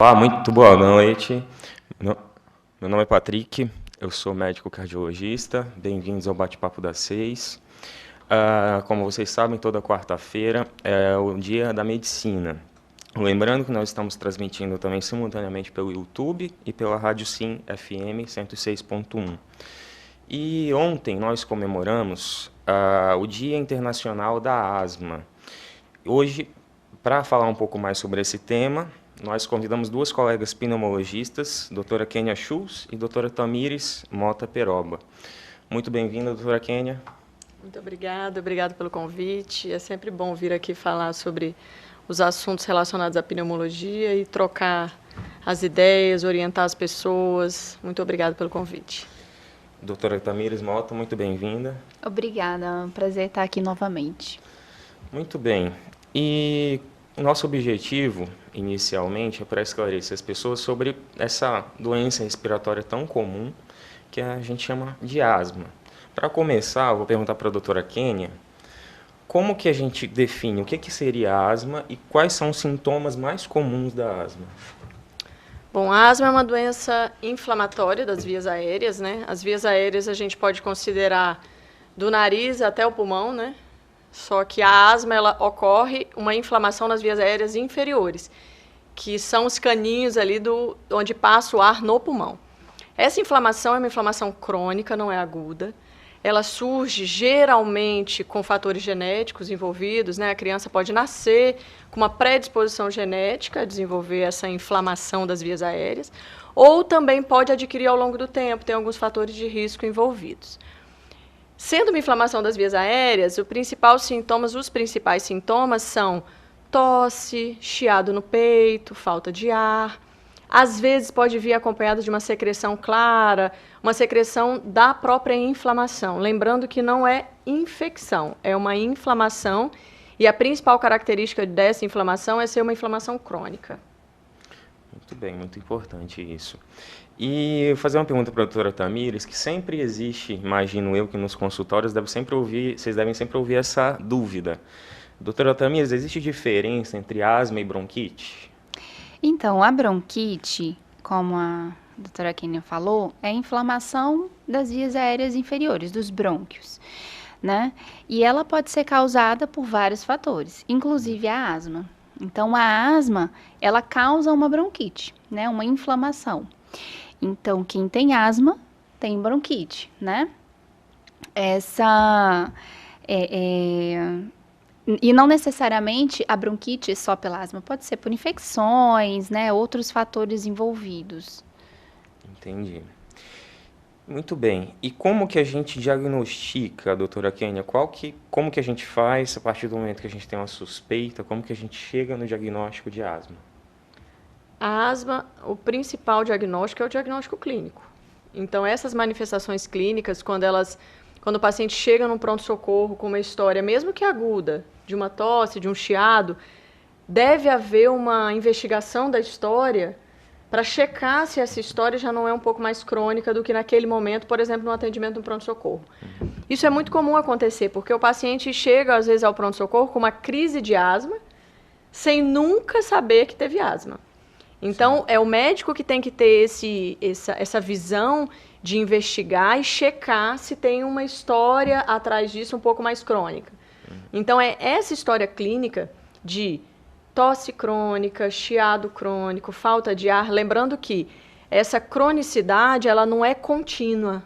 Olá, muito boa noite. Meu meu nome é Patrick, eu sou médico cardiologista. Bem-vindos ao Bate-Papo das 6. Como vocês sabem, toda quarta-feira é o Dia da Medicina. Lembrando que nós estamos transmitindo também simultaneamente pelo YouTube e pela Rádio Sim FM 106.1. E ontem nós comemoramos o Dia Internacional da Asma. Hoje, para falar um pouco mais sobre esse tema, nós convidamos duas colegas pneumologistas, doutora Kênia Schultz e doutora Tamires Mota Peroba. Muito bem-vinda, doutora Kênia. Muito obrigada, obrigado pelo convite. É sempre bom vir aqui falar sobre os assuntos relacionados à pneumologia e trocar as ideias, orientar as pessoas. Muito obrigada pelo convite. Doutora Tamires Mota, muito bem-vinda. Obrigada, é um prazer estar aqui novamente. Muito bem. E o nosso objetivo, inicialmente, é para esclarecer as pessoas sobre essa doença respiratória tão comum que a gente chama de asma. Para começar, eu vou perguntar para a doutora Kênia, como que a gente define o que seria asma e quais são os sintomas mais comuns da asma? Bom, a asma é uma doença inflamatória das vias aéreas, né? As vias aéreas a gente pode considerar do nariz até o pulmão, né? Só que a asma, ela ocorre uma inflamação nas vias aéreas inferiores, que são os caninhos ali onde passa o ar no pulmão. Essa inflamação é uma inflamação crônica, não é aguda. Ela surge geralmente com fatores genéticos envolvidos, né? A criança pode nascer com uma predisposição genética a desenvolver essa inflamação das vias aéreas, ou também pode adquirir ao longo do tempo, tem alguns fatores de risco envolvidos. Sendo uma inflamação das vias aéreas, os principais sintomas são tosse, chiado no peito, falta de ar. Às vezes pode vir acompanhado de uma secreção clara, uma secreção da própria inflamação. Lembrando que não é infecção, é uma inflamação e a principal característica dessa inflamação é ser uma inflamação crônica. Muito bem, muito importante isso. E fazer uma pergunta para a doutora Tamires, que sempre existe, imagino eu, que nos consultórios vocês devem sempre ouvir essa dúvida. Doutora Tamires, existe diferença entre asma e bronquite? Então, a bronquite, como a doutora Kênia falou, é a inflamação das vias aéreas inferiores, dos brônquios, né? E ela pode ser causada por vários fatores, inclusive a asma. Então, a asma, ela causa uma bronquite, né? Uma inflamação. Então, quem tem asma tem bronquite, né? E não necessariamente a bronquite só pela asma, pode ser por infecções, né? Outros fatores envolvidos. Entendi. Muito bem. E como que a gente diagnostica, doutora Kênia? Como que a gente faz a partir do momento que a gente tem uma suspeita? Como que a gente chega no diagnóstico de asma? A asma, o principal diagnóstico é o diagnóstico clínico. Então, essas manifestações clínicas, quando o paciente chega num pronto-socorro com uma história, mesmo que aguda, de uma tosse, de um chiado, deve haver uma investigação da história para checar se essa história já não é um pouco mais crônica do que naquele momento, por exemplo, no atendimento no pronto-socorro. Isso é muito comum acontecer, porque o paciente chega, às vezes, ao pronto-socorro com uma crise de asma, sem nunca saber que teve asma. Então, é o médico que tem que ter essa visão de investigar e checar se tem uma história atrás disso um pouco mais crônica. Então, é essa história clínica de tosse crônica, chiado crônico, falta de ar. Lembrando que essa cronicidade, ela não é contínua.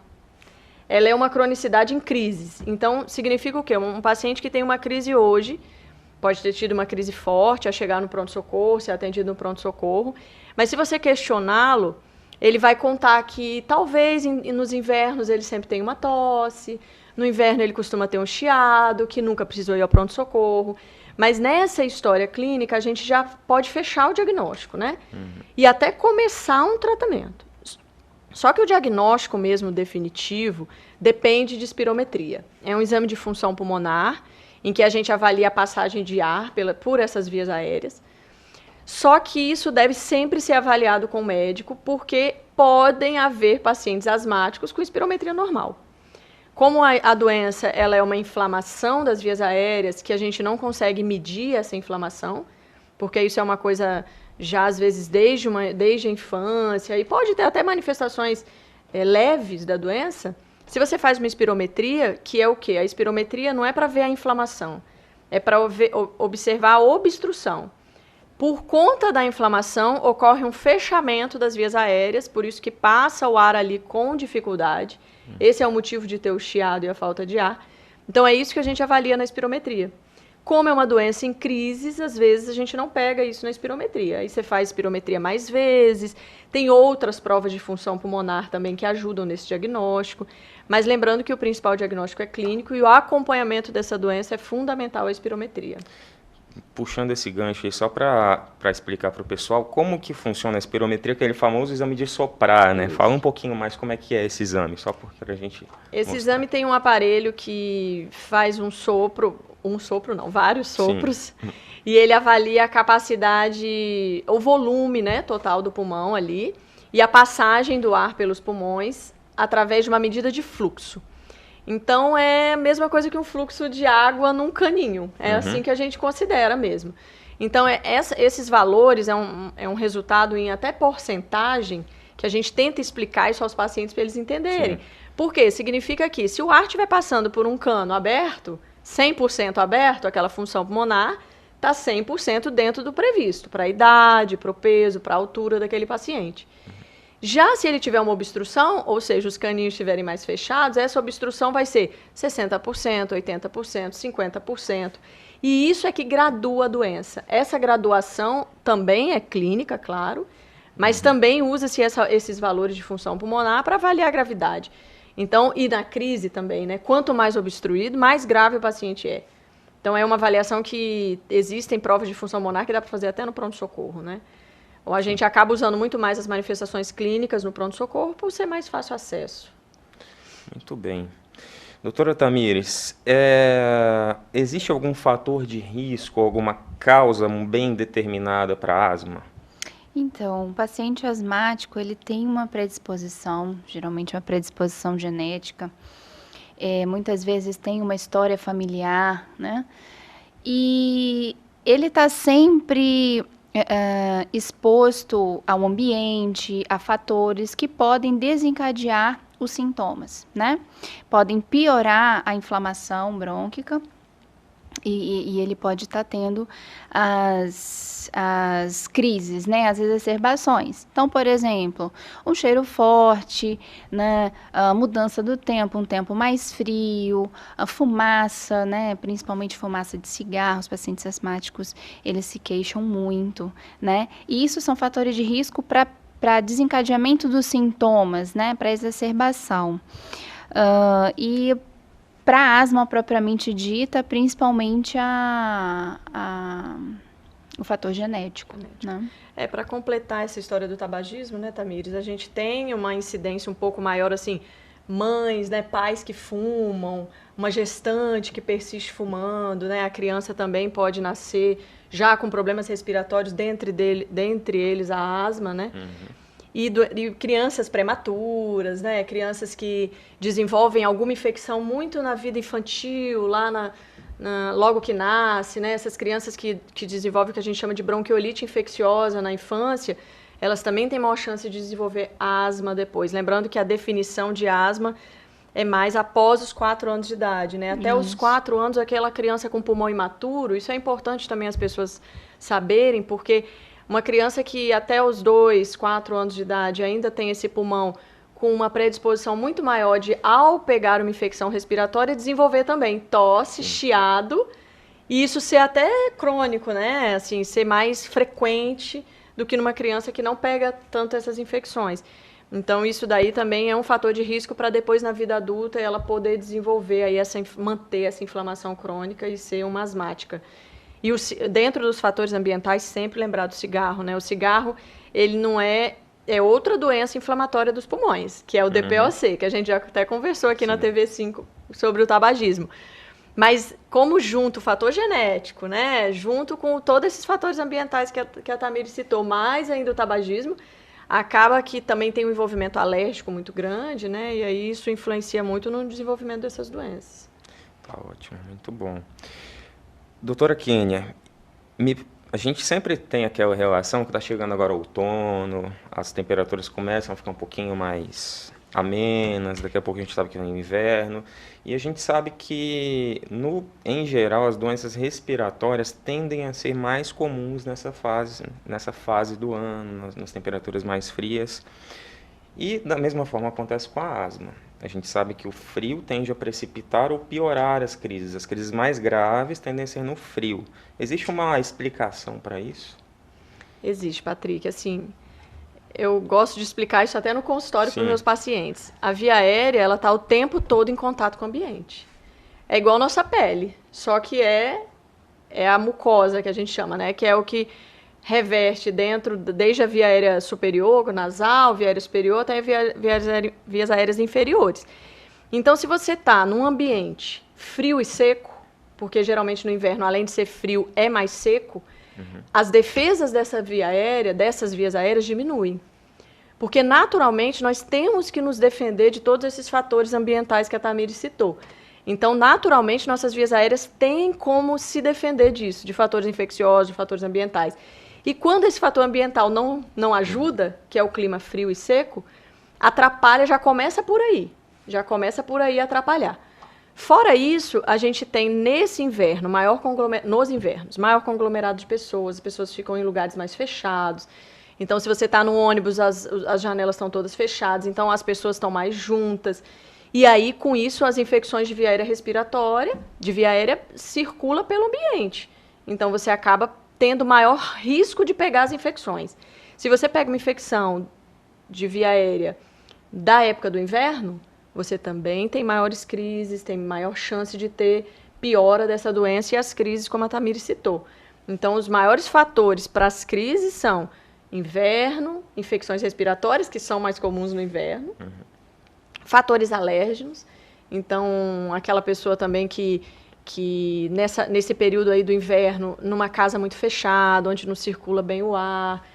Ela é uma cronicidade em crises. Então, significa o quê? Um paciente que tem uma crise hoje, pode ter tido uma crise forte a chegar no pronto-socorro, ser atendido no pronto-socorro, mas se você questioná-lo, ele vai contar que talvez nos invernos ele sempre tem uma tosse, no inverno ele costuma ter um chiado, que nunca precisou ir ao pronto-socorro. Mas nessa história clínica a gente já pode fechar o diagnóstico, né? E até começar um tratamento. Só que o diagnóstico mesmo definitivo depende de espirometria. É um exame de função pulmonar, em que a gente avalia a passagem de ar por essas vias aéreas. Só que isso deve sempre ser avaliado com o médico, porque podem haver pacientes asmáticos com espirometria normal. Como a doença ela é uma inflamação das vias aéreas, que a gente não consegue medir essa inflamação, porque isso é uma coisa já às vezes desde a infância, e pode ter até manifestações leves da doença. Se você faz uma espirometria, que é o quê? A espirometria não é para ver a inflamação, é para observar a obstrução. Por conta da inflamação, ocorre um fechamento das vias aéreas, por isso que passa o ar ali com dificuldade. Esse é o motivo de ter o chiado e a falta de ar. Então, é isso que a gente avalia na espirometria. Como é uma doença em crises, às vezes a gente não pega isso na espirometria. Aí você faz espirometria mais vezes, tem outras provas de função pulmonar também que ajudam nesse diagnóstico. Mas lembrando que o principal diagnóstico é clínico e o acompanhamento dessa doença é fundamental a espirometria. Puxando esse gancho aí, só para explicar para o pessoal como que funciona a espirometria, aquele famoso exame de soprar, né? Fala um pouquinho mais como é que é esse exame, só para a gente Esse exame tem um aparelho que faz vários sopros, Sim. E ele avalia a capacidade, o volume, né, total do pulmão ali, e a passagem do ar pelos pulmões através de uma medida de fluxo. Então, é a mesma coisa que um fluxo de água num caninho. É assim que a gente considera mesmo. Então, esses valores é um resultado em até porcentagem que a gente tenta explicar isso aos pacientes para eles entenderem. Sim. Por quê? Significa que se o ar estiver passando por um cano aberto, 100% aberto, aquela função pulmonar, está 100% dentro do previsto, para a idade, para o peso, para a altura daquele paciente. Já se ele tiver uma obstrução, ou seja, os caninhos estiverem mais fechados, essa obstrução vai ser 60%, 80%, 50%. E isso é que gradua a doença. Essa graduação também é clínica, claro, mas também usa-se esses valores de função pulmonar para avaliar a gravidade. Então, e na crise também, né? Quanto mais obstruído, mais grave o paciente é. Então, é uma avaliação que existem provas de função pulmonar que dá para fazer até no pronto-socorro, né? Ou a gente acaba usando muito mais as manifestações clínicas no pronto-socorro por ser mais fácil acesso. Muito bem. Doutora Tamires, existe algum fator de risco, alguma causa bem determinada para asma? Então, o paciente asmático, ele tem uma predisposição, geralmente uma predisposição genética, muitas vezes tem uma história familiar, né? E ele está sempre exposto ao ambiente, a fatores que podem desencadear os sintomas, né? Podem piorar a inflamação brônquica e ele pode estar tendo as crises, né? As exacerbações. Então, por exemplo, um cheiro forte, né? A mudança do tempo, um tempo mais frio, a fumaça, né? Principalmente fumaça de cigarro, os pacientes asmáticos, eles se queixam muito, né? E isso são fatores de risco para desencadeamento dos sintomas, né? Para exacerbação. E para asma propriamente dita, principalmente o fator genético. Né? Para completar essa história do tabagismo, né, Tamires, a gente tem uma incidência um pouco maior, assim, mães, né, pais que fumam, uma gestante que persiste fumando, né, a criança também pode nascer já com problemas respiratórios, dentre eles a asma, né? E crianças prematuras, né? Crianças que desenvolvem alguma infecção muito na vida infantil, lá logo que nasce, né? Essas crianças que desenvolvem o que a gente chama de bronquiolite infecciosa na infância, elas também têm maior chance de desenvolver asma depois. Lembrando que a definição de asma é mais após os 4 anos de idade, né? Até os 4 anos, aquela criança com pulmão imaturo, isso é importante também as pessoas saberem, porque uma criança que até os 2, 4 anos de idade ainda tem esse pulmão com uma predisposição muito maior de, ao pegar uma infecção respiratória, desenvolver também tosse, chiado, e isso ser até crônico, né? Assim, ser mais frequente do que numa criança que não pega tanto essas infecções. Então, isso daí também é um fator de risco para depois, na vida adulta, ela poder desenvolver, aí manter essa inflamação crônica e ser uma asmática. E dentro dos fatores ambientais, sempre lembrar do cigarro, né? O cigarro, ele não é outra doença inflamatória dos pulmões, que é o DPOC, que a gente já até conversou aqui na TV5 sobre o tabagismo. Mas como junto o fator genético, né? Junto com todos esses fatores ambientais que a Tamires citou, mais ainda o tabagismo, acaba que também tem um envolvimento alérgico muito grande, né? E aí isso influencia muito no desenvolvimento dessas doenças. Tá ótimo, muito bom. Doutora Kênia, A gente sempre tem aquela relação que está chegando agora o outono, as temperaturas começam a ficar um pouquinho mais amenas, daqui a pouco a gente sabe que vem o inverno, e a gente sabe que, em geral, as doenças respiratórias tendem a ser mais comuns nessa fase do ano, nas temperaturas mais frias. E da mesma forma acontece com a asma. A gente sabe que o frio tende a precipitar ou piorar as crises. As crises mais graves tendem a ser no frio. Existe uma explicação para isso? Existe, Patrick. Assim, eu gosto de explicar isso até no consultório para os meus pacientes. A via aérea, ela está o tempo todo em contato com o ambiente. É igual a nossa pele, só que é a mucosa que a gente chama, né? Que é o que reverte dentro, desde a via aérea superior, nasal, via aérea superior, até vias aéreas inferiores. Então, se você está num ambiente frio e seco, porque geralmente no inverno, além de ser frio, é mais seco, as defesas dessas vias aéreas diminuem. Porque, naturalmente, nós temos que nos defender de todos esses fatores ambientais que a Tamires citou. Então, naturalmente, nossas vias aéreas têm como se defender disso, de fatores infecciosos, de fatores ambientais. E quando esse fator ambiental não ajuda, que é o clima frio e seco, atrapalha, já começa por aí. Já começa por aí a atrapalhar. Fora isso, a gente tem nesse inverno, nos invernos, maior conglomerado de pessoas, as pessoas ficam em lugares mais fechados. Então, se você está no ônibus, as janelas estão todas fechadas, então as pessoas estão mais juntas. E aí, com isso, as infecções de via aérea circula pelo ambiente. Então, você acaba tendo maior risco de pegar as infecções. Se você pega uma infecção de via aérea da época do inverno, você também tem maiores crises, tem maior chance de ter piora dessa doença e as crises, como a Tamires citou. Então, os maiores fatores para as crises são inverno, infecções respiratórias, que são mais comuns no inverno, fatores alérgenos. Então, aquela pessoa também que nesse período aí do inverno, numa casa muito fechada, onde não circula bem o ar,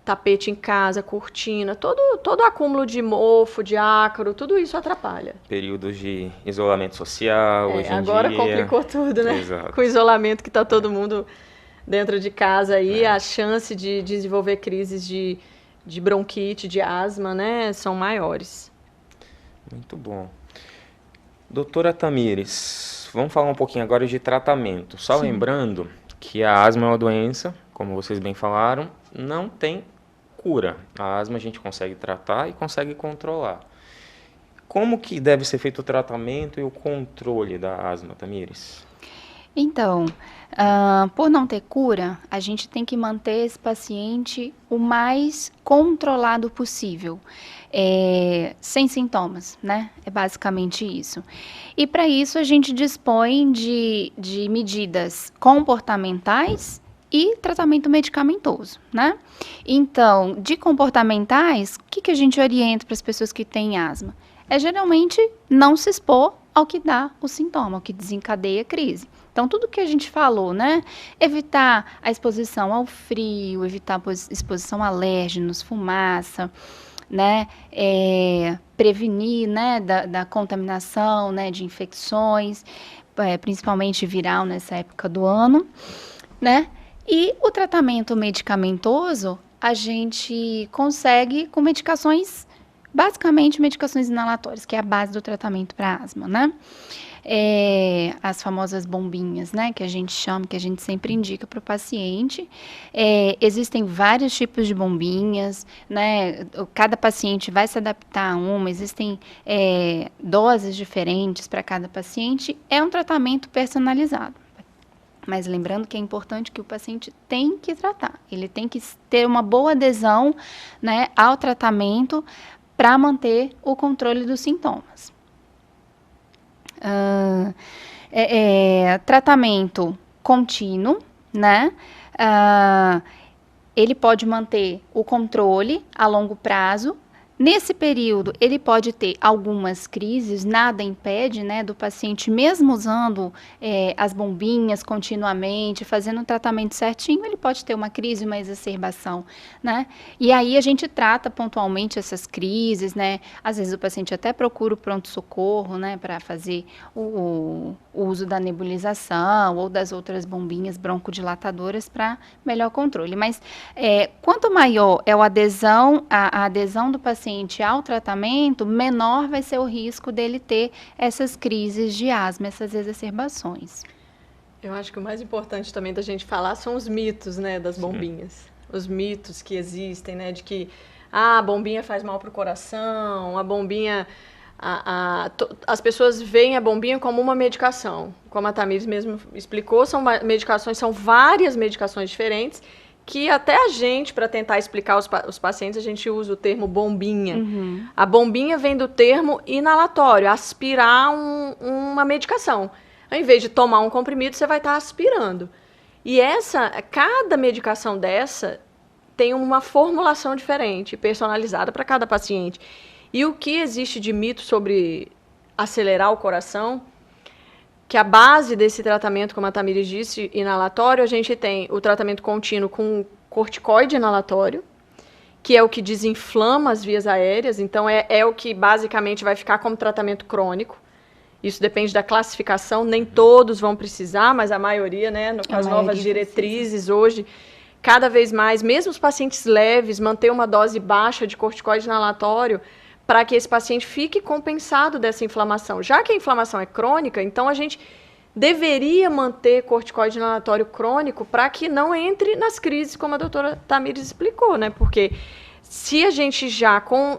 tapete em casa, cortina, todo acúmulo de mofo, de ácaro, tudo isso atrapalha. Períodos de isolamento social, hoje em agora dia. Complicou tudo, né? Exato. Com o isolamento que está todo mundo dentro de casa aí, a chance de desenvolver crises de bronquite, de asma, né, são maiores. Muito bom. Doutora Tamires, vamos falar um pouquinho agora de tratamento. Só lembrando que a asma é uma doença, como vocês bem falaram, não tem cura. A asma a gente consegue tratar e consegue controlar. Como que deve ser feito o tratamento e o controle da asma, Tamires? Então, por não ter cura, a gente tem que manter esse paciente o mais controlado possível, sem sintomas, né? É basicamente isso. E para isso a gente dispõe de medidas comportamentais e tratamento medicamentoso, né? Então, de comportamentais, o que a gente orienta para as pessoas que têm asma? É geralmente não se expor ao que dá o sintoma, ao que desencadeia a crise. Então, tudo que a gente falou, né? Evitar a exposição ao frio, evitar a exposição a alérgenos, fumaça, né? Prevenir, né, da contaminação, né, de infecções, principalmente viral nessa época do ano, né? E o tratamento medicamentoso, a gente consegue com medicações, basicamente medicações inalatórias, que é a base do tratamento para asma, né? As famosas bombinhas, né, que a gente chama, que a gente sempre indica para o paciente. Existem vários tipos de bombinhas, né, cada paciente vai se adaptar a uma, existem doses diferentes para cada paciente, é um tratamento personalizado. Mas lembrando que é importante que o paciente tem que tratar, ele tem que ter uma boa adesão, né, ao tratamento para manter o controle dos sintomas. Tratamento contínuo, né? Ele pode manter o controle a longo prazo, Nesse período, ele pode ter algumas crises, nada impede, né, do paciente, mesmo usando as bombinhas continuamente, fazendo o tratamento certinho, ele pode ter uma crise, uma exacerbação, né? E aí a gente trata pontualmente essas crises, né? Às vezes o paciente até procura o pronto-socorro, né, para fazer o uso da nebulização ou das outras bombinhas broncodilatadoras para melhor controle. Mas quanto maior é a adesão do paciente ao tratamento, menor vai ser o risco dele ter essas crises de asma, essas exacerbações. Eu acho que o mais importante também da gente falar são os mitos, né, das bombinhas. Os mitos que existem, né, de que a bombinha faz mal para o coração, a bombinha... as pessoas veem a bombinha como uma medicação. Como a Tamires mesmo explicou, são várias medicações diferentes, que até a gente, para tentar explicar os pacientes, a gente usa o termo bombinha. Uhum. A bombinha vem do termo inalatório, aspirar uma medicação. Ao invés de tomar um comprimido, você vai estar aspirando. E cada medicação dessa tem uma formulação diferente, personalizada para cada paciente. E o que existe de mito sobre acelerar o coração, que a base desse tratamento, como a Tamires disse, inalatório, a gente tem o tratamento contínuo com corticoide inalatório, que é o que desinflama as vias aéreas, então é o que basicamente vai ficar como tratamento crônico. Isso depende da classificação, nem todos vão precisar, mas a maioria, né, com as novas diretrizes hoje, cada vez mais, mesmo os pacientes leves, manter uma dose baixa de corticoide inalatório, para que esse paciente fique compensado dessa inflamação. Já que a inflamação é crônica, então a gente deveria manter corticoide inalatório crônico para que não entre nas crises, como a doutora Tamires explicou, né? Porque se a gente já, com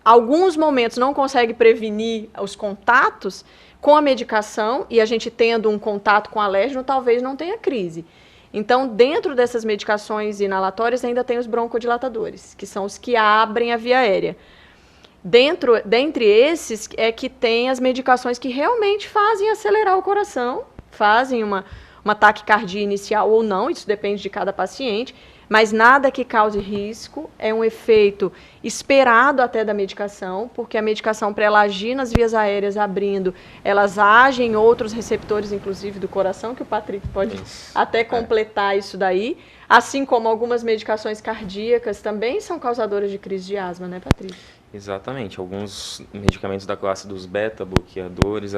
alguns momentos, não consegue prevenir os contatos com a medicação, e a gente tendo um contato com alérgeno, talvez não tenha crise. Então, dentro dessas medicações inalatórias, ainda tem os broncodilatadores, que são os que abrem a via aérea. Dentre esses é que tem as medicações que realmente fazem acelerar o coração, fazem uma taquicardia inicial ou não, isso depende de cada paciente, mas nada que cause risco, é um efeito esperado até da medicação, porque a medicação, para ela agir nas vias aéreas abrindo, elas agem em outros receptores, inclusive do coração, que o Patrick pode até completar isso daí, assim como algumas medicações cardíacas também são causadoras de crise de asma, né, Patrick? Exatamente. Alguns medicamentos da classe dos beta-bloqueadores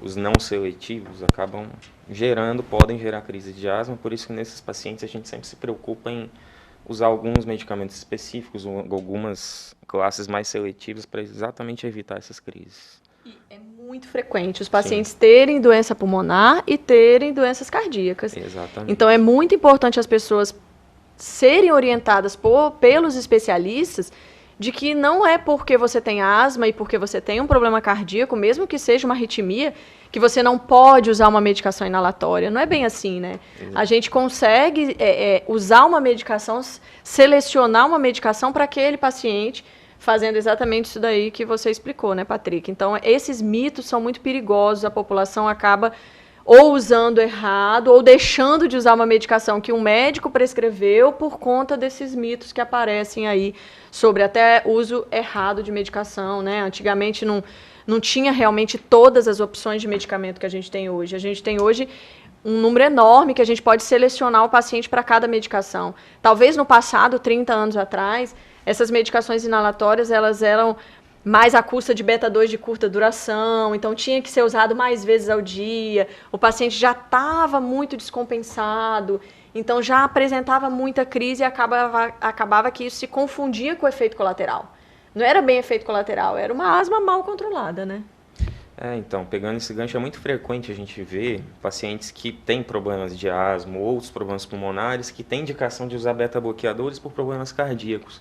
os não seletivos, podem gerar crise de asma, por isso que nesses pacientes a gente sempre se preocupa em usar alguns medicamentos específicos, ou algumas classes mais seletivas para exatamente evitar essas crises. E é muito frequente os pacientes terem doença pulmonar e terem doenças cardíacas. Exatamente. Então é muito importante as pessoas serem orientadas pelos especialistas de que não é porque você tem asma e porque você tem um problema cardíaco, mesmo que seja uma arritmia, que você não pode usar uma medicação inalatória. Não é bem assim, né? Exato. A gente consegue usar uma medicação, selecionar uma medicação para aquele paciente, fazendo exatamente isso daí que você explicou, né, Patrick? Então, esses mitos são muito perigosos, a população acaba ou usando errado, ou deixando de usar uma medicação que um médico prescreveu por conta desses mitos que aparecem aí sobre até uso errado de medicação, né? Antigamente não tinha realmente todas as opções de medicamento que a gente tem hoje. A gente tem hoje um número enorme que a gente pode selecionar o paciente para cada medicação. Talvez no passado, 30 anos atrás, essas medicações inalatórias, elas eram mais à custa de beta-2 de curta duração, então tinha que ser usado mais vezes ao dia, o paciente já estava muito descompensado, então já apresentava muita crise e acabava que isso se confundia com o efeito colateral. Não era bem efeito colateral, era uma asma mal controlada, né? Então, pegando esse gancho, é muito frequente a gente ver pacientes que têm problemas de asma ou outros problemas pulmonares que têm indicação de usar beta-bloqueadores por problemas cardíacos.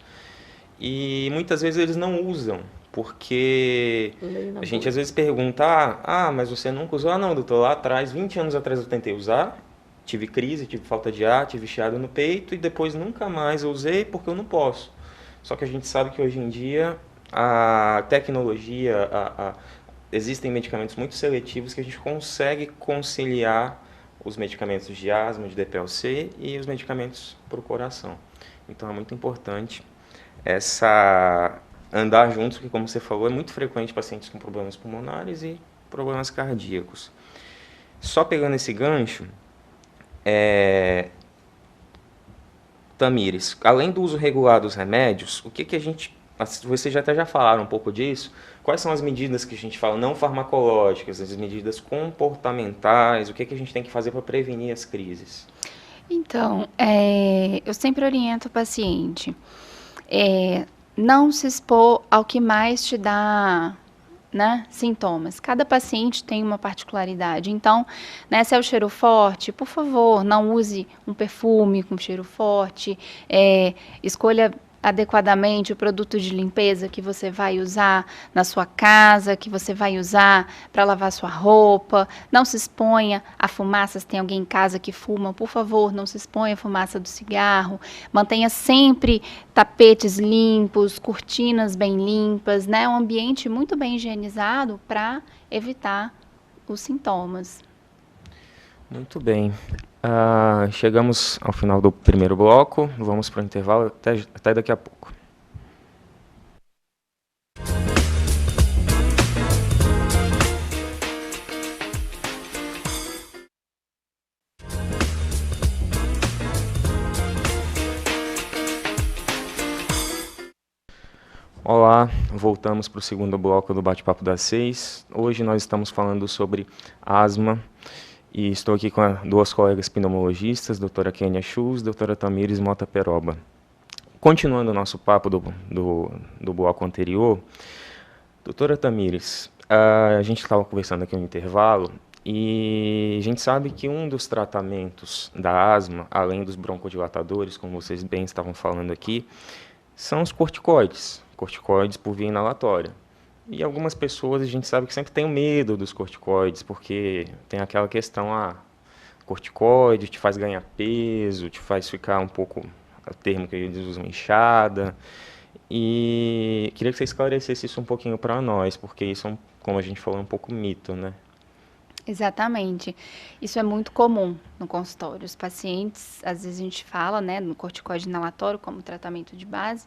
E muitas vezes eles não usam, porque a gente às vezes pergunta, mas você nunca usou? Não, doutor, lá atrás, 20 anos atrás eu tentei usar, tive crise, tive falta de ar, tive chiado no peito e depois nunca mais eu usei porque eu não posso. Só que a gente sabe que hoje em dia a tecnologia, existem medicamentos muito seletivos que a gente consegue conciliar os medicamentos de asma, de DPLC e os medicamentos para o coração. Então é muito importante andar juntos, porque, como você falou, é muito frequente pacientes com problemas pulmonares e problemas cardíacos. Só pegando esse gancho, Tamires, além do uso regular dos remédios, o que a gente... Vocês até já falaram um pouco disso. Quais são as medidas que a gente fala não farmacológicas, as medidas comportamentais, o que a gente tem que fazer para prevenir as crises? Então, eu sempre oriento o paciente, não se expor ao que mais te dá, né, sintomas. Cada paciente tem uma particularidade. Então, né, se é o cheiro forte, por favor, não use um perfume com cheiro forte, escolha adequadamente o produto de limpeza que você vai usar na sua casa, que você vai usar para lavar sua roupa. Não se exponha a fumaça. Se tem alguém em casa que fuma, por favor, não se exponha à fumaça do cigarro. Mantenha sempre tapetes limpos, cortinas bem limpas, né? Um ambiente muito bem higienizado para evitar os sintomas. Muito bem. Chegamos ao final do primeiro bloco, vamos para o intervalo, até daqui a pouco. Olá, voltamos para o segundo bloco do Bate-Papo das 6. Hoje nós estamos falando sobre asma. E estou aqui com duas colegas pneumologistas, doutora Kênia Schulz e doutora Tamires Mota Peroba. Continuando o nosso papo do bloco anterior, doutora Tamires, a gente estava conversando aqui no intervalo e a gente sabe que um dos tratamentos da asma, além dos broncodilatadores, como vocês bem estavam falando aqui, são os corticoides por via inalatória. E algumas pessoas a gente sabe que sempre tem medo dos corticoides, porque tem aquela questão, corticoide te faz ganhar peso, te faz ficar um pouco, o termo que eles usam, inchada. E queria que você esclarecesse isso um pouquinho para nós, porque isso, como a gente falou, é um pouco mito, né? Exatamente. Isso é muito comum no consultório. Os pacientes, às vezes a gente fala, né, no corticoide inalatório como tratamento de base,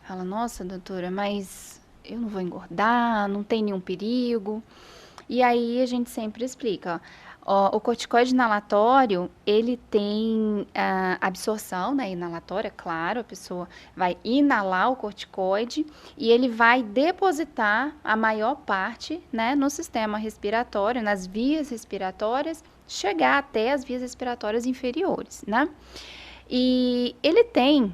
fala, nossa, doutora, mas eu não vou engordar, não tem nenhum perigo. E aí a gente sempre explica, o corticoide inalatório, ele tem absorção, né, inalatória, claro, a pessoa vai inalar o corticoide e ele vai depositar a maior parte, né, no sistema respiratório, nas vias respiratórias, chegar até as vias respiratórias inferiores, né? E ele tem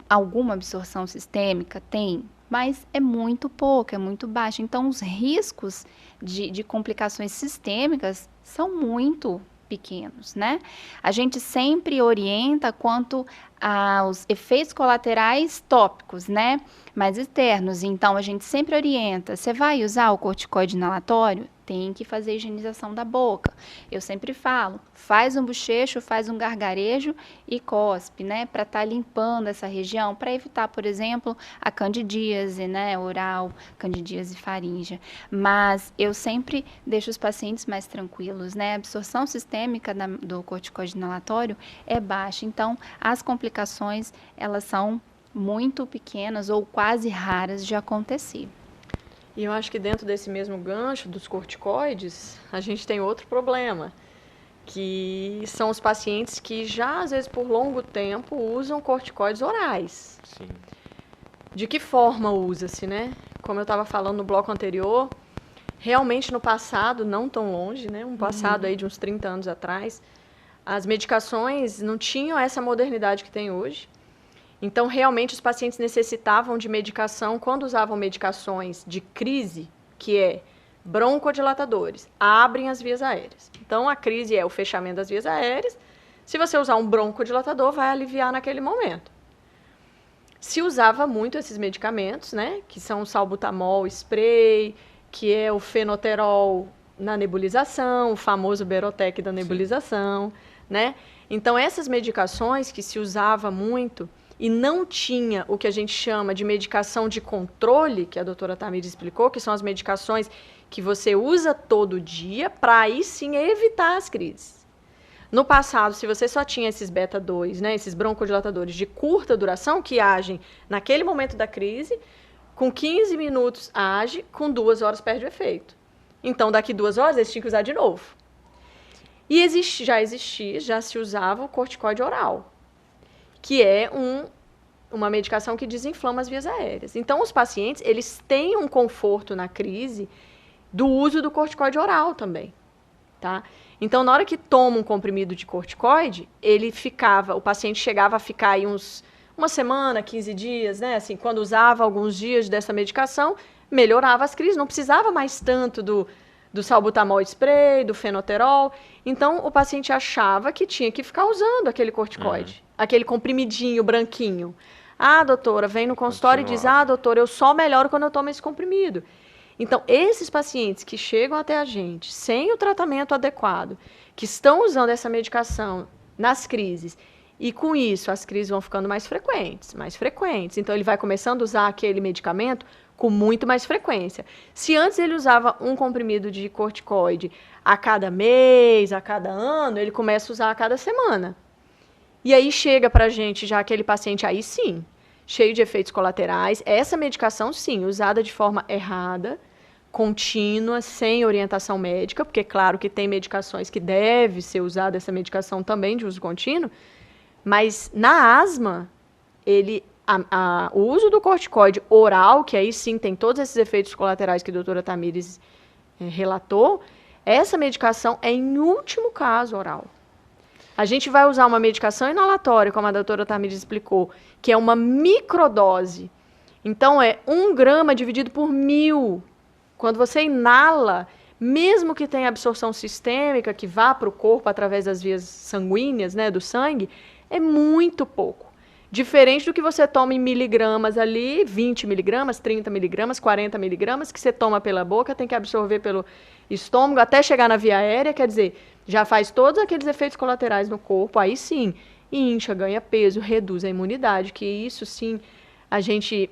alguma absorção sistêmica? Tem, mas é muito pouco, é muito baixo. Então, os riscos de complicações sistêmicas são muito pequenos, né? A gente sempre orienta quanto aos efeitos colaterais tópicos, né? Mais externos. Então, a gente sempre orienta, você vai usar o corticoide inalatório? Tem que fazer a higienização da boca. Eu sempre falo, faz um bochecho, faz um gargarejo e cospe, né? Para estar limpando essa região, para evitar, por exemplo, a candidíase, né? Oral, candidíase faríngea. Mas eu sempre deixo os pacientes mais tranquilos, né? A absorção sistêmica do corticoide inalatório é baixa. Então, as complicações, elas são muito pequenas ou quase raras de acontecer. E eu acho que dentro desse mesmo gancho dos corticoides, a gente tem outro problema, que são os pacientes que já, às vezes, por longo tempo, usam corticoides orais. Sim. De que forma usa-se, né? Como eu estava falando no bloco anterior, realmente no passado, não tão longe, né? Um passado aí de uns 30 anos atrás, as medicações não tinham essa modernidade que tem hoje. Então, realmente, os pacientes necessitavam de medicação, quando usavam medicações de crise, que é broncodilatadores, abrem as vias aéreas. Então, a crise é o fechamento das vias aéreas. Se você usar um broncodilatador, vai aliviar naquele momento. Se usava muito esses medicamentos, né, que são o salbutamol spray, que é o fenoterol na nebulização, o famoso Berotec da nebulização, né? Então, essas medicações que se usava muito e não tinha o que a gente chama de medicação de controle, que a doutora Tamires explicou, que são as medicações que você usa todo dia para aí sim evitar as crises. No passado, se você só tinha esses beta-2, né, esses broncodilatadores de curta duração, que agem naquele momento da crise, Com 15 minutos age, com 2 horas perde o efeito. Então, daqui 2 horas, eles tinham que usar de novo. E já se usava o corticoide oral, que é uma medicação que desinflama as vias aéreas. Então, os pacientes, eles têm um conforto na crise do uso do corticoide oral também, tá? Então, na hora que toma um comprimido de corticoide, o paciente chegava a ficar aí uma semana, 15 dias, né? Assim, quando usava alguns dias dessa medicação, melhorava as crises, não precisava mais tanto do salbutamol spray, do fenoterol. Então, o paciente achava que tinha que ficar usando aquele corticoide, aquele comprimidinho branquinho. Ah, doutora, vem no consultório e diz, doutora, eu só melhoro quando eu tomo esse comprimido. Então, esses pacientes que chegam até a gente sem o tratamento adequado, que estão usando essa medicação nas crises, e com isso as crises vão ficando mais frequentes. Então, ele vai começando a usar aquele medicamento com muito mais frequência. Se antes ele usava um comprimido de corticoide a cada mês, a cada ano, ele começa a usar a cada semana. E aí chega pra gente já aquele paciente aí sim, cheio de efeitos colaterais. Essa medicação, sim, usada de forma errada, contínua, sem orientação médica, porque claro que tem medicações que deve ser usada essa medicação também de uso contínuo, mas na asma, o uso do corticoide oral, que aí sim tem todos esses efeitos colaterais que a doutora Tamires relatou, essa medicação é em último caso oral. A gente vai usar uma medicação inalatória, como a doutora Tamires explicou, que é uma microdose. Então, é 1 grama dividido por 1000. Quando você inala, mesmo que tenha absorção sistêmica, que vá para o corpo através das vias sanguíneas, né, do sangue, é muito pouco. Diferente do que você toma em miligramas ali, 20 miligramas, 30 miligramas, 40 miligramas, que você toma pela boca, tem que absorver pelo estômago até chegar na via aérea, quer dizer, já faz todos aqueles efeitos colaterais no corpo, aí sim, incha, ganha peso, reduz a imunidade, que isso sim,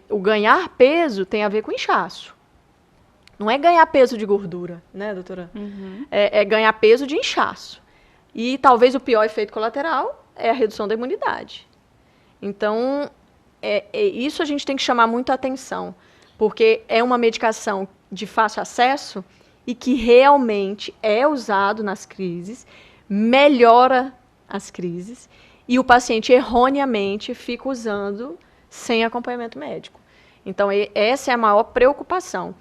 o ganhar peso tem a ver com inchaço. Não é ganhar peso de gordura, né, doutora? Uhum. É ganhar peso de inchaço. E talvez o pior efeito colateral é a redução da imunidade. Então, isso a gente tem que chamar muito a atenção, porque é uma medicação de fácil acesso e que realmente é usado nas crises, melhora as crises, e o paciente erroneamente fica usando sem acompanhamento médico. Então, essa é a maior preocupação.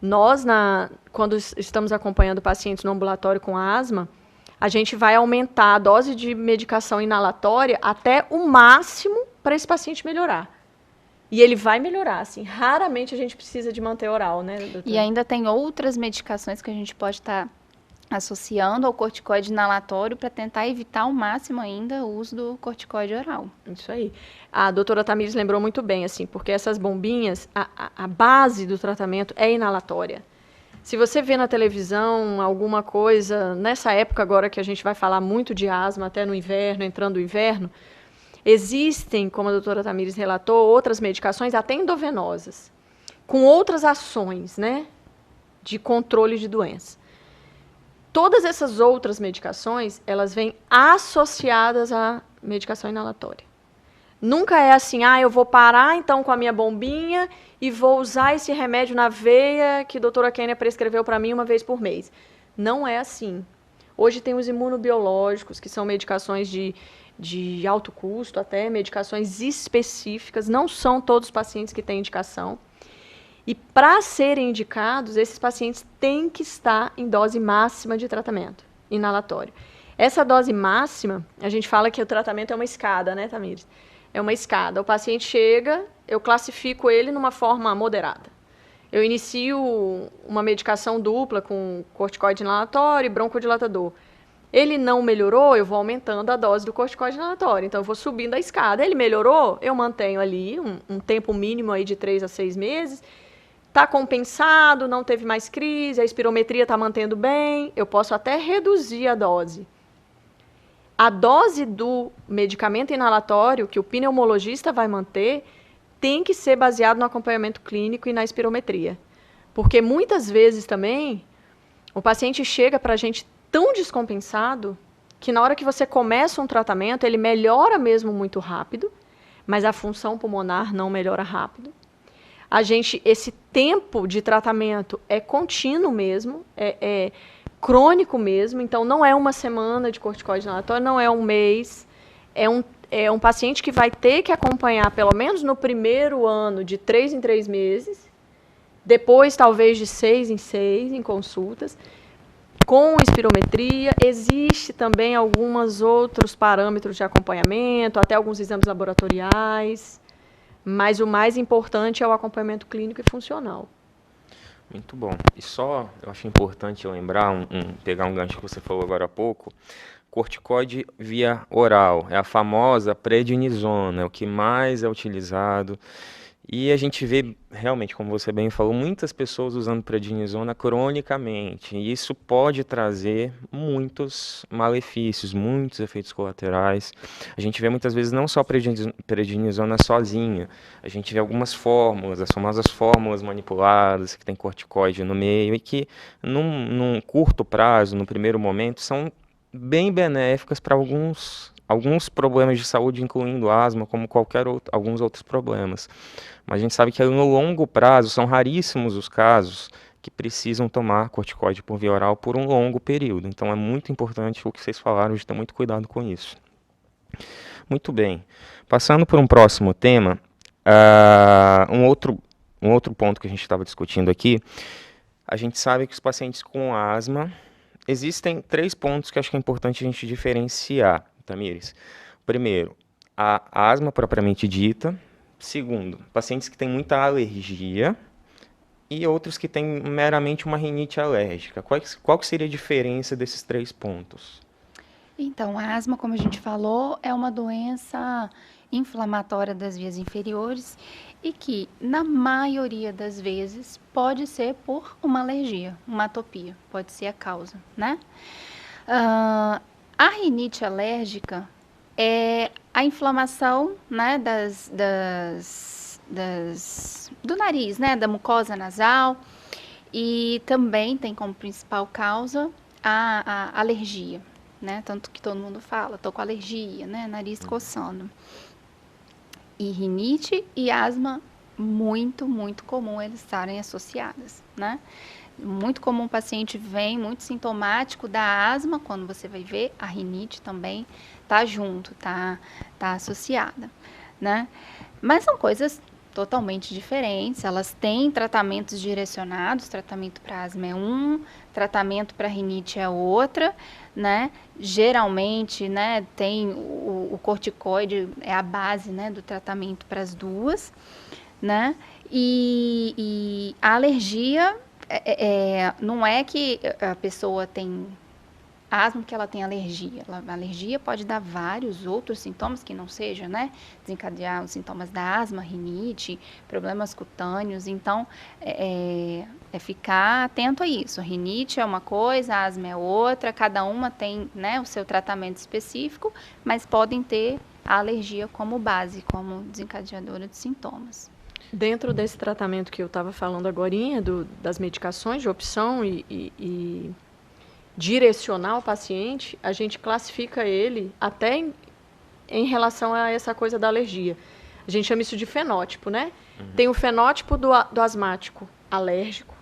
Nós, quando estamos acompanhando pacientes no ambulatório com asma, a gente vai aumentar a dose de medicação inalatória até o máximo para esse paciente melhorar. E ele vai melhorar, assim. Raramente a gente precisa de manter oral, né, doutora? E ainda tem outras medicações que a gente pode estar associando ao corticoide inalatório para tentar evitar ao máximo ainda o uso do corticoide oral. Isso aí. A doutora Tamires lembrou muito bem, assim, porque essas bombinhas, a base do tratamento é inalatória. Se você vê na televisão alguma coisa, nessa época agora que a gente vai falar muito de asma, até no inverno, entrando o inverno, existem, como a doutora Tamires relatou, outras medicações, até endovenosas, com outras ações, né, de controle de doença. Todas essas outras medicações, elas vêm associadas à medicação inalatória. Nunca é assim, eu vou parar então com a minha bombinha e vou usar esse remédio na veia que a doutora Kênia prescreveu para mim 1 vez por mês. Não é assim. Hoje tem os imunobiológicos, que são medicações de alto custo, até medicações específicas, não são todos os pacientes que têm indicação. E para serem indicados, esses pacientes têm que estar em dose máxima de tratamento inalatório. Essa dose máxima, a gente fala que o tratamento é uma escada, né, Tamires? É uma escada. O paciente chega, eu classifico ele numa forma moderada. Eu inicio uma medicação dupla com corticoide inalatório e broncodilatador. Ele não melhorou, eu vou aumentando a dose do corticoide inalatório. Então, eu vou subindo a escada. Ele melhorou, eu mantenho ali um tempo mínimo aí de 3 a 6 meses. Está compensado, não teve mais crise, a espirometria está mantendo bem, eu posso até reduzir a dose. A dose do medicamento inalatório que o pneumologista vai manter tem que ser baseado no acompanhamento clínico e na espirometria. Porque muitas vezes também o paciente chega para a gente tão descompensado que na hora que você começa um tratamento, ele melhora mesmo muito rápido, mas a função pulmonar não melhora rápido. esse tempo de tratamento é contínuo mesmo, é crônico mesmo, então não é uma semana de corticoide inalatório, não é um mês, é um paciente que vai ter que acompanhar, pelo menos no primeiro ano, de 3 em 3 meses, depois talvez de 6 em 6 em consultas, com espirometria. Existe também alguns outros parâmetros de acompanhamento, até alguns exames laboratoriais, mas o mais importante é o acompanhamento clínico e funcional. Muito bom. E só, eu acho importante lembrar, pegar um gancho que você falou agora há pouco, corticoide via oral, é a famosa prednisona, é o que mais é utilizado. E a gente vê, realmente, como você bem falou, muitas pessoas usando prednisona cronicamente. E isso pode trazer muitos malefícios, muitos efeitos colaterais. A gente vê muitas vezes não só prednisona sozinha, a gente vê algumas fórmulas, as famosas fórmulas manipuladas, que tem corticoide no meio, e que num curto prazo, no primeiro momento, são bem benéficas para alguns problemas de saúde, incluindo asma, como alguns outros problemas. Mas a gente sabe que no longo prazo, são raríssimos os casos que precisam tomar corticoide por via oral por um longo período. Então é muito importante o que vocês falaram, de ter muito cuidado com isso. Muito bem. Passando por um próximo tema, um outro ponto que a gente estava discutindo aqui, a gente sabe que os pacientes com asma, existem 3 pontos que acho que é importante a gente diferenciar, Tamires. Primeiro, a asma propriamente dita. Segundo, pacientes que têm muita alergia e outros que têm meramente uma rinite alérgica. Qual que seria a diferença desses 3 pontos? Então, a asma, como a gente falou, é uma doença inflamatória das vias inferiores e que, na maioria das vezes, pode ser por uma alergia, uma atopia, pode ser a causa, né? A rinite alérgica é a inflamação, né, do nariz, né, da mucosa nasal, e também tem como principal causa a alergia, né, tanto que todo mundo fala, tô com alergia, né, nariz coçando. E rinite e asma, muito, muito comum eles estarem associadas, né? Muito comum o paciente vem muito sintomático da asma, quando você vai ver, a rinite também tá junto, tá associada, né? Mas são coisas totalmente diferentes, elas têm tratamentos direcionados, tratamento para asma é um, tratamento para rinite é outra, né? Geralmente, né, tem o corticoide, é a base, né, do tratamento para as duas, né? E a alergia não é que a pessoa tem asma que ela tem alergia. A alergia pode dar vários outros sintomas que não seja, né? Desencadear os sintomas da asma, rinite, problemas cutâneos. Então, é ficar atento a isso. Rinite é uma coisa, a asma é outra. Cada uma tem, né, o seu tratamento específico, mas podem ter a alergia como base, como desencadeadora de sintomas. Dentro desse tratamento que eu estava falando agorinha, das medicações de opção e direcionar o paciente, a gente classifica ele até em relação a essa coisa da alergia. A gente chama isso de fenótipo, né? Tem o fenótipo do asmático alérgico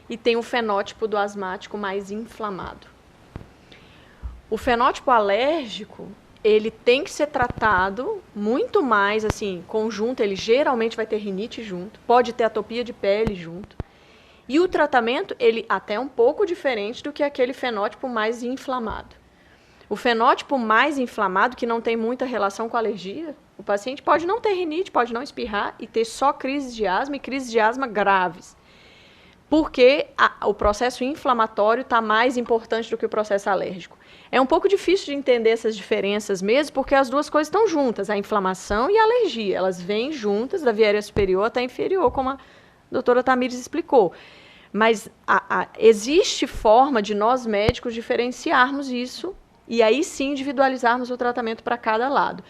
e tem o fenótipo do asmático mais inflamado. O fenótipo alérgico, ele tem que ser tratado muito mais, assim, conjunto, ele geralmente vai ter rinite junto, pode ter atopia de pele junto. E o tratamento, ele até é um pouco diferente do que aquele fenótipo mais inflamado. O fenótipo mais inflamado, que não tem muita relação com a alergia, o paciente pode não ter rinite, pode não espirrar e ter só crises de asma e crises de asma graves. Porque o processo inflamatório está mais importante do que o processo alérgico. É um pouco difícil de entender essas diferenças mesmo, porque as duas coisas estão juntas, a inflamação e a alergia. Elas vêm juntas, da via aérea superior até inferior, como a doutora Tamires explicou. Mas existe forma de nós médicos diferenciarmos isso e aí sim individualizarmos o tratamento para cada lado.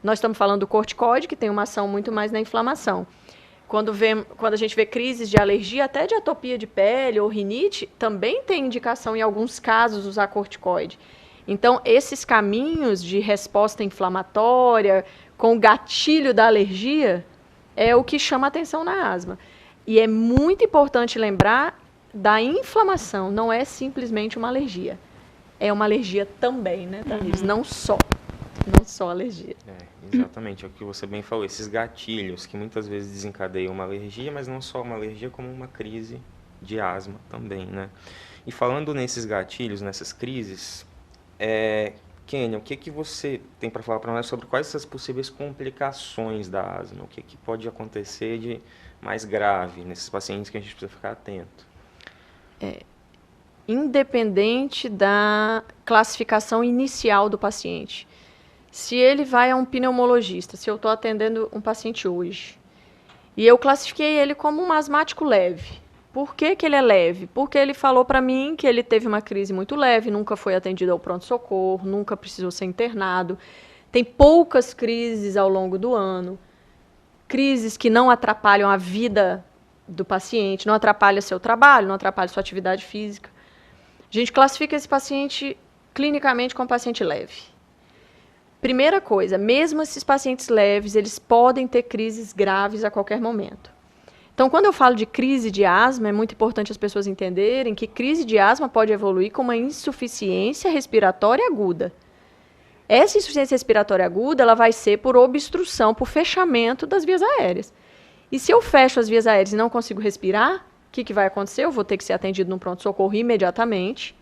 Nós estamos falando do corticoide, que tem uma ação muito mais na inflamação. Quando a gente vê crises de alergia, até de atopia de pele ou rinite, também tem indicação em alguns casos usar corticoide. Então, esses caminhos de resposta inflamatória com o gatilho da alergia é o que chama atenção na asma. E é muito importante lembrar da inflamação, não é simplesmente uma alergia. É uma alergia também, né, Tamires? Não só alergia. Exatamente, é o que você bem falou, esses gatilhos que muitas vezes desencadeiam uma alergia, mas não só uma alergia, como uma crise de asma também, né? E falando nesses gatilhos, nessas crises, Kênia, o que você tem para falar para nós sobre quais essas possíveis complicações da asma? O que pode acontecer de mais grave nesses pacientes que a gente precisa ficar atento? Independente da classificação inicial do paciente. Se ele vai a um pneumologista, se eu estou atendendo um paciente hoje, e eu classifiquei ele como um asmático leve. Por que ele é leve? Porque ele falou para mim que ele teve uma crise muito leve, nunca foi atendido ao pronto-socorro, nunca precisou ser internado, tem poucas crises ao longo do ano, crises que não atrapalham a vida do paciente, não atrapalham seu trabalho, não atrapalham sua atividade física. A gente classifica esse paciente clinicamente como paciente leve. Primeira coisa, mesmo esses pacientes leves, eles podem ter crises graves a qualquer momento. Então, quando eu falo de crise de asma, é muito importante as pessoas entenderem que crise de asma pode evoluir com uma insuficiência respiratória aguda. Essa insuficiência respiratória aguda, ela vai ser por obstrução, por fechamento das vias aéreas. E se eu fecho as vias aéreas e não consigo respirar, o que vai acontecer? Eu vou ter que ser atendido no pronto-socorro imediatamente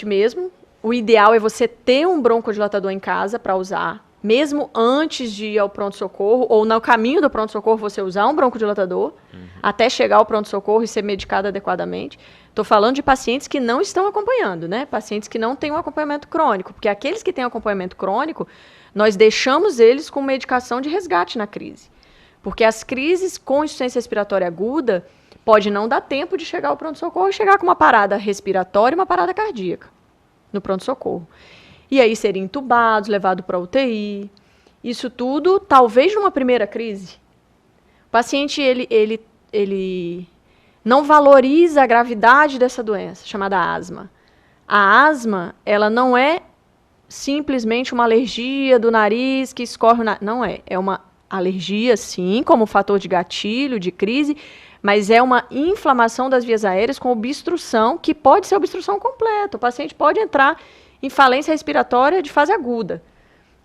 mesmo. O ideal é você ter um broncodilatador em casa para usar, mesmo antes de ir ao pronto-socorro, ou no caminho do pronto-socorro você usar um broncodilatador, até chegar ao pronto-socorro e ser medicado adequadamente. Estou falando de pacientes que não estão acompanhando, né? Pacientes que não têm um acompanhamento crônico, porque aqueles que têm acompanhamento crônico, nós deixamos eles com medicação de resgate na crise. Porque as crises com insuficiência respiratória aguda pode não dar tempo de chegar ao pronto-socorro e chegar com uma parada respiratória e uma parada cardíaca no pronto-socorro. E aí serem entubados, levados para UTI. Isso tudo, talvez numa primeira crise. O paciente, ele não valoriza a gravidade dessa doença, chamada asma. A asma, ela não é simplesmente uma alergia do nariz que escorre o nariz. Não é. É uma alergia, sim, como fator de gatilho, de crise, mas é uma inflamação das vias aéreas com obstrução, que pode ser obstrução completa. O paciente pode entrar em falência respiratória de fase aguda.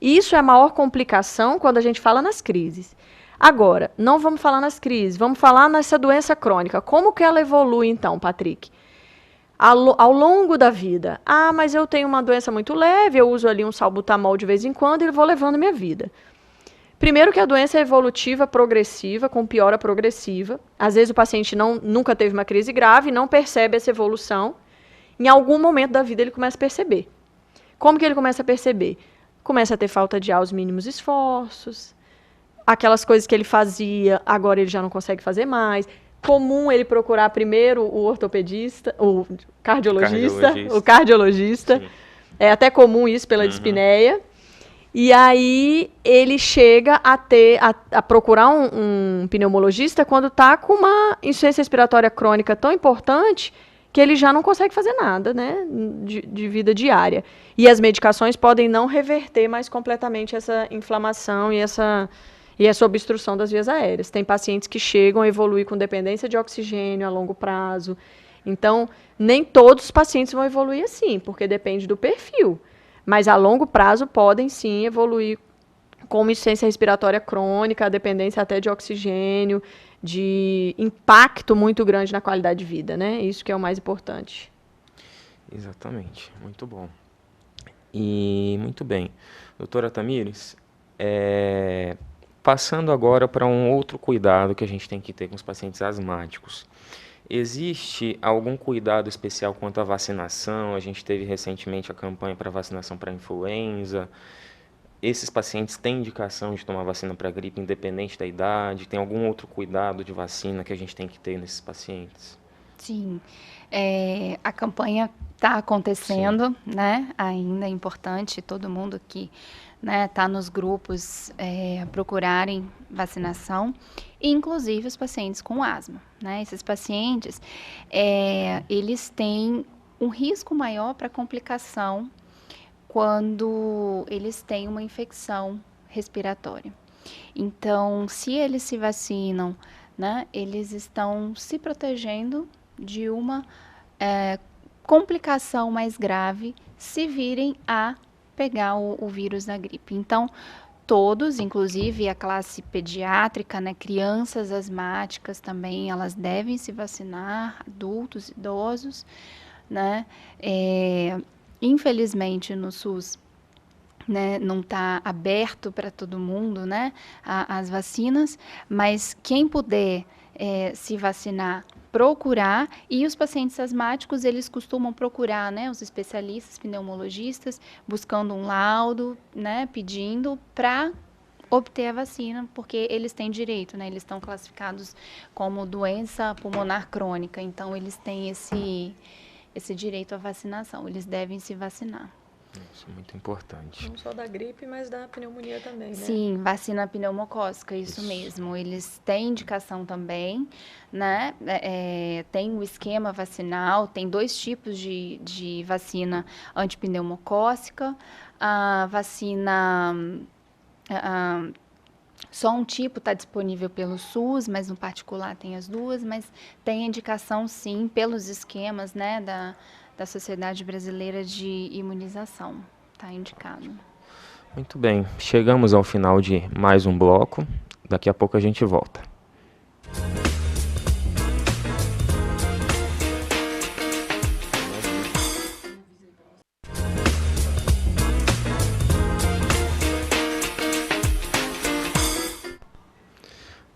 Isso é a maior complicação quando a gente fala nas crises. Agora, não vamos falar nas crises, vamos falar nessa doença crônica. Como que ela evolui, então, Patrick? Ao longo da vida. Ah, mas eu tenho uma doença muito leve, eu uso ali um salbutamol de vez em quando e vou levando minha vida. Primeiro que a doença é evolutiva, progressiva, com piora progressiva. Às vezes o paciente nunca teve uma crise grave, não percebe essa evolução. Em algum momento da vida ele começa a perceber. Como que ele começa a perceber? Começa a ter falta de ar aos mínimos esforços. Aquelas coisas que ele fazia, agora ele já não consegue fazer mais. Comum ele procurar primeiro o ortopedista, o cardiologista. Sim. É até comum isso pela dispneia. E aí ele chega a procurar um pneumologista quando está com uma insuficiência respiratória crônica tão importante que ele já não consegue fazer nada, né, de vida diária. E as medicações podem não reverter mais completamente essa inflamação e essa obstrução das vias aéreas. Tem pacientes que chegam a evoluir com dependência de oxigênio a longo prazo. Então, nem todos os pacientes vão evoluir assim, porque depende do perfil. Mas a longo prazo podem sim evoluir com uma insuficiência respiratória crônica, a dependência até de oxigênio, de impacto muito grande na qualidade de vida, né? Isso que é o mais importante. Exatamente, muito bom. E muito bem. Doutora Tamires, passando agora para um outro cuidado que a gente tem que ter com os pacientes asmáticos. Existe algum cuidado especial quanto à vacinação? A gente teve recentemente a campanha para vacinação para influenza. Esses pacientes têm indicação de tomar vacina para gripe independente da idade? Tem algum outro cuidado de vacina que a gente tem que ter nesses pacientes? Sim, a campanha está acontecendo, né? Ainda é importante todo mundo que está nos grupos procurarem vacinação, inclusive os pacientes com asma, né? Esses pacientes, eles têm um risco maior para complicação quando eles têm uma infecção respiratória. Então, se eles se vacinam, né, eles estão se protegendo de uma complicação mais grave se virem a pegar o vírus da gripe. Então, todos, inclusive a classe pediátrica, né, crianças asmáticas também, elas devem se vacinar, adultos, idosos, né? Infelizmente, no SUS, né, não está aberto para todo mundo, né, as vacinas, mas quem puder se vacinar, procurar, e os pacientes asmáticos, eles costumam procurar, né, os especialistas, pneumologistas, buscando um laudo, né, pedindo para obter a vacina, porque eles têm direito, né, eles estão classificados como doença pulmonar crônica, então eles têm esse direito à vacinação, eles devem se vacinar. Isso é muito importante. Não só da gripe, mas da pneumonia também, né? Sim, vacina pneumocócica, isso mesmo. Eles têm indicação também, né? Tem o esquema vacinal, tem 2 tipos de vacina antipneumocócica. A vacina, só um tipo está disponível pelo SUS, mas no particular tem as 2, mas tem indicação sim pelos esquemas, né, da Sociedade Brasileira de Imunização. Está indicado. Muito bem, chegamos ao final de mais um bloco. Daqui a pouco a gente volta.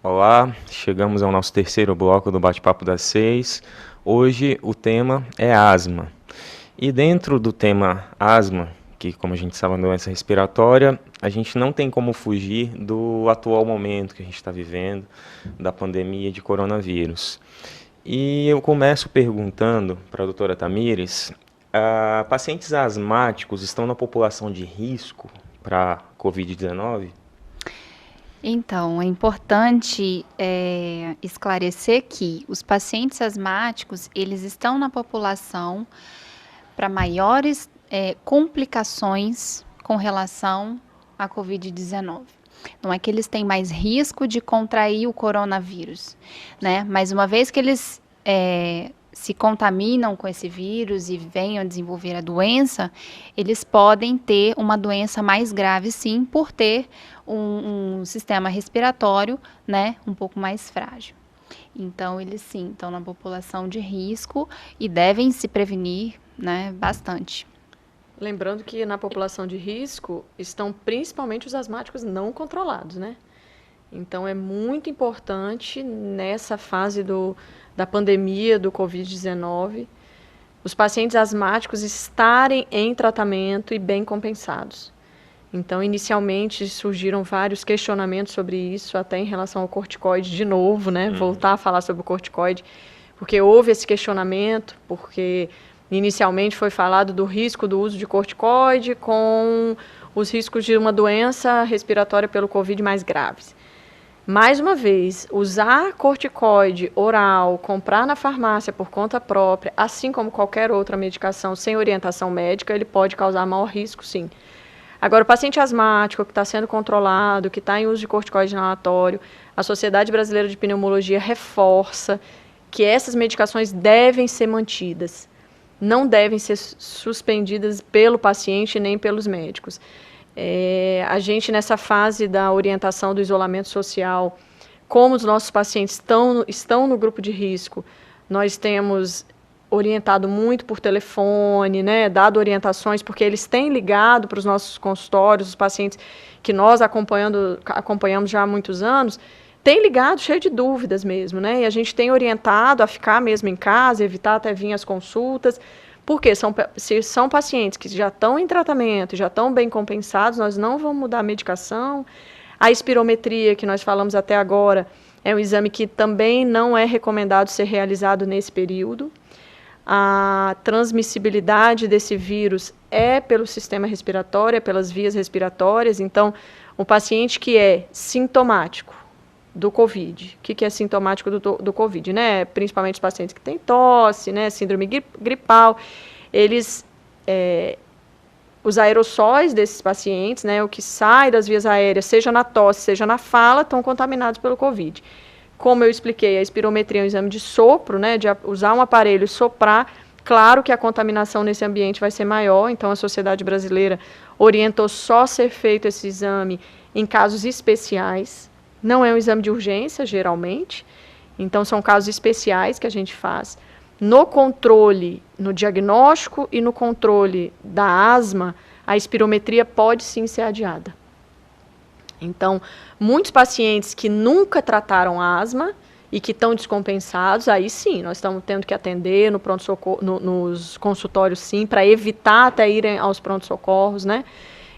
Olá, chegamos ao nosso terceiro bloco do Bate-Papo das 6. Hoje o tema é asma. E dentro do tema asma, que como a gente sabe é uma doença respiratória, a gente não tem como fugir do atual momento que a gente está vivendo, da pandemia de coronavírus. E eu começo perguntando para a doutora Tamires, pacientes asmáticos estão na população de risco para a Covid-19? Então, é importante esclarecer que os pacientes asmáticos, eles estão na população para maiores complicações com relação à Covid-19. Não é que eles têm mais risco de contrair o coronavírus, né? Mas uma vez que eles se contaminam com esse vírus e venham a desenvolver a doença, eles podem ter uma doença mais grave, sim, por ter um sistema respiratório, né, um pouco mais frágil. Então, eles sim estão na população de risco e devem se prevenir, né, bastante. Lembrando que na população de risco estão principalmente os asmáticos não controlados, né? Então, é muito importante nessa fase da pandemia do Covid-19, os pacientes asmáticos estarem em tratamento e bem compensados. Então, inicialmente surgiram vários questionamentos sobre isso, até em relação ao corticoide de novo, né? Voltar a falar sobre o corticoide, porque houve esse questionamento, porque inicialmente foi falado do risco do uso de corticoide com os riscos de uma doença respiratória pelo Covid mais graves. Mais uma vez, usar corticoide oral, comprar na farmácia por conta própria, assim como qualquer outra medicação sem orientação médica, ele pode causar maior risco, sim. Agora, o paciente asmático que está sendo controlado, que está em uso de corticoide inalatório, a Sociedade Brasileira de Pneumologia reforça que essas medicações devem ser mantidas, não devem ser suspendidas pelo paciente nem pelos médicos. A gente, nessa fase da orientação do isolamento social, como os nossos pacientes estão no grupo de risco, nós temos orientado muito por telefone, né, dado orientações, porque eles têm ligado para os nossos consultórios, os pacientes que nós acompanhamos já há muitos anos, têm ligado cheio de dúvidas mesmo, né, e a gente tem orientado a ficar mesmo em casa, evitar até vir às consultas, porque se são pacientes que já estão em tratamento, já estão bem compensados, nós não vamos mudar a medicação. A espirometria, que nós falamos até agora, é um exame que também não é recomendado ser realizado nesse período. A transmissibilidade desse vírus é pelo sistema respiratório, é pelas vias respiratórias. Então, o paciente que é sintomático do COVID, o que é sintomático do COVID, né? Principalmente os pacientes que têm tosse, né? Síndrome gripal, eles os aerossóis desses pacientes, né, o que sai das vias aéreas, seja na tosse, seja na fala, estão contaminados pelo Covid. Como eu expliquei, a espirometria é um exame de sopro, né, de usar um aparelho e soprar. Claro que a contaminação nesse ambiente vai ser maior, então a Sociedade Brasileira orientou só ser feito esse exame em casos especiais. Não é um exame de urgência, geralmente. Então, são casos especiais que a gente faz. No controle, no diagnóstico e no controle da asma, a espirometria pode sim ser adiada. Então, muitos pacientes que nunca trataram asma e que estão descompensados, aí sim, nós estamos tendo que atender no pronto-socorro, nos consultórios sim, para evitar até irem aos pronto-socorros, né?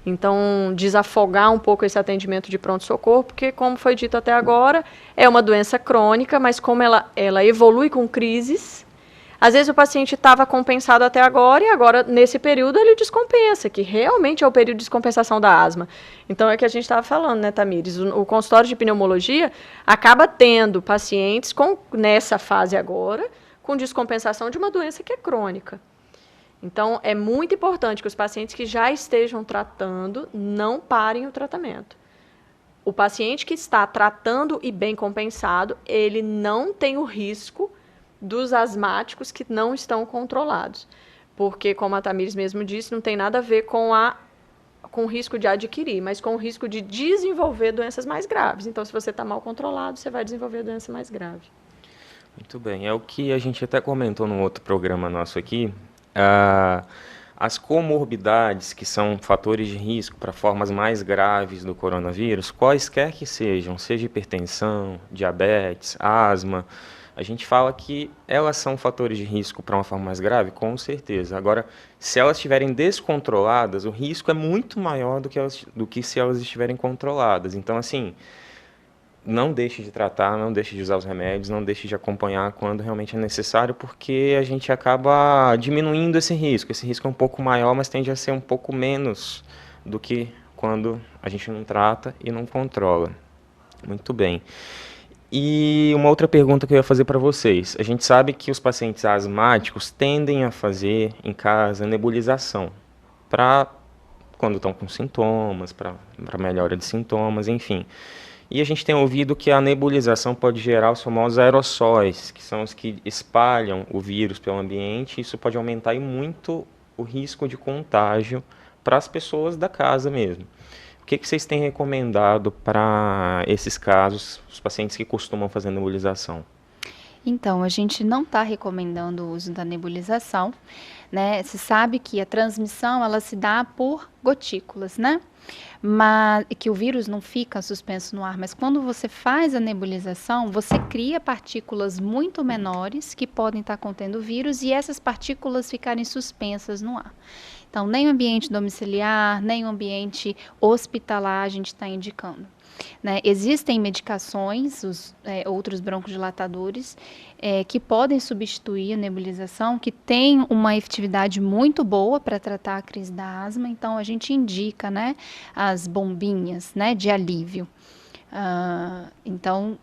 Então, desafogar um pouco esse atendimento de pronto-socorro, porque, como foi dito até agora, é uma doença crônica, mas como ela evolui com crises, às vezes o paciente estava compensado até agora, e agora, nesse período, ele descompensa, que realmente é o período de descompensação da asma. Então, é o que a gente estava falando, né, Tamires? O consultório de pneumologia acaba tendo pacientes nessa fase agora, com descompensação de uma doença que é crônica. Então, é muito importante que os pacientes que já estejam tratando não parem o tratamento. O paciente que está tratando e bem compensado, ele não tem o risco dos asmáticos que não estão controlados. Porque, como a Tamires mesmo disse, não tem nada a ver com o risco de adquirir, mas com o risco de desenvolver doenças mais graves. Então, se você está mal controlado, você vai desenvolver doença mais grave. Muito bem. É o que a gente até comentou num outro programa nosso aqui. As comorbidades, que são fatores de risco para formas mais graves do coronavírus, quaisquer que sejam, seja hipertensão, diabetes, asma, a gente fala que elas são fatores de risco para uma forma mais grave, com certeza. Agora, se elas estiverem descontroladas, o risco é muito maior do que se elas estiverem controladas. Então, assim, não deixe de tratar, não deixe de usar os remédios, não deixe de acompanhar quando realmente é necessário, porque a gente acaba diminuindo esse risco. Esse risco é um pouco maior, mas tende a ser um pouco menos do que quando a gente não trata e não controla. Muito bem. E uma outra pergunta que eu ia fazer para vocês. A gente sabe que os pacientes asmáticos tendem a fazer em casa nebulização, para quando estão com sintomas, para melhora de sintomas, enfim. E a gente tem ouvido que a nebulização pode gerar os famosos aerossóis, que são os que espalham o vírus pelo ambiente, e isso pode aumentar muito o risco de contágio para as pessoas da casa mesmo. O que vocês têm recomendado para esses casos, os pacientes que costumam fazer nebulização? Então, a gente não está recomendando o uso da nebulização, né? Se sabe que a transmissão, ela se dá por gotículas, né? Mas que o vírus não fica suspenso no ar, mas quando você faz a nebulização, você cria partículas muito menores que podem estar contendo o vírus e essas partículas ficarem suspensas no ar. Então, nem o ambiente domiciliar, nem o ambiente hospitalar a gente está indicando. Né? Existem medicações, outros broncodilatadores, que podem substituir a nebulização, que tem uma efetividade muito boa para tratar a crise da asma, então a gente indica, né, as bombinhas, né, de alívio. Então,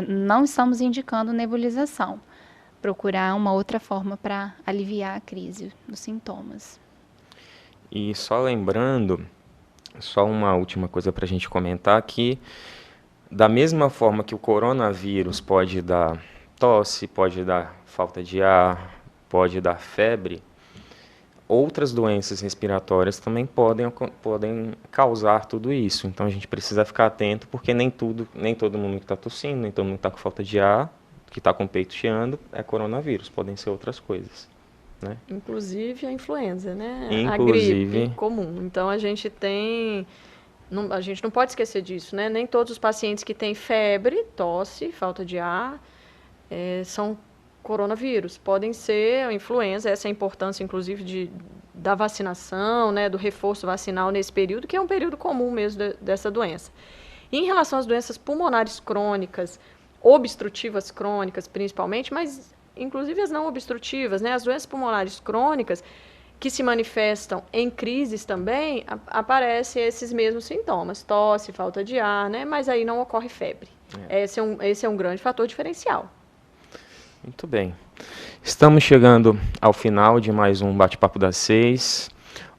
não estamos indicando nebulização, procurar uma outra forma para aliviar a crise dos sintomas. E só lembrando, só uma última coisa para a gente comentar, que da mesma forma que o coronavírus pode dar tosse, pode dar falta de ar, pode dar febre, outras doenças respiratórias também podem causar tudo isso. Então a gente precisa ficar atento, porque nem todo mundo que está tossindo, nem todo mundo que está com falta de ar, que está com o peito chiando, é coronavírus, podem ser outras coisas. Né? Inclusive a influenza, né? Inclusive... A gripe comum. Então a gente não pode esquecer disso, né? Nem todos os pacientes que têm febre, tosse, falta de ar, são coronavírus. Podem ser influenza, essa é a importância, inclusive, da vacinação, né? Do reforço vacinal nesse período, que é um período comum mesmo dessa doença. E em relação às doenças pulmonares crônicas, obstrutivas crônicas principalmente, mas inclusive as não obstrutivas, né? As doenças pulmonares crônicas que se manifestam em crises também, aparecem esses mesmos sintomas, tosse, falta de ar, né? Mas aí não ocorre febre. Esse é um grande fator diferencial. Muito bem. Estamos chegando ao final de mais um Bate-Papo das 6.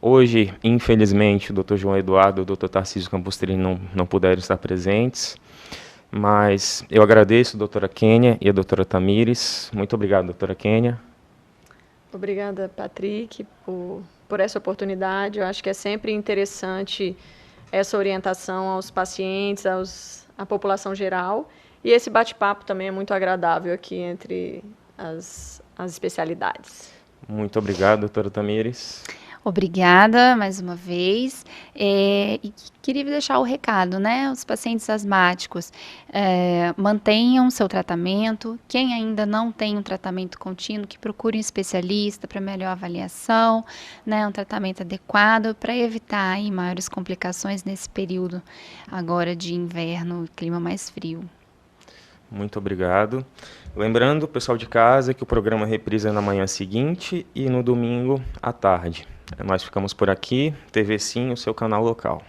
Hoje, infelizmente, o Dr. João Eduardo e o Dr. Tarcísio Campostrini não puderam estar presentes, mas eu agradeço a doutora Kênia e a doutora Tamires. Muito obrigado, doutora Kênia. Obrigada, Patrick, por essa oportunidade. Eu acho que é sempre interessante essa orientação aos pacientes, à população geral. E esse bate-papo também é muito agradável aqui entre as especialidades. Muito obrigado, doutora Tamires. Obrigada mais uma vez. E queria deixar o recado, né? Os pacientes asmáticos mantenham seu tratamento. Quem ainda não tem um tratamento contínuo, que procure um especialista para melhor avaliação, né? Um tratamento adequado para evitar aí maiores complicações nesse período agora de inverno, clima mais frio. Muito obrigado. Lembrando, pessoal de casa, que o programa reprisa na manhã seguinte e no domingo à tarde. Nós ficamos por aqui. TV Sim, o seu canal local.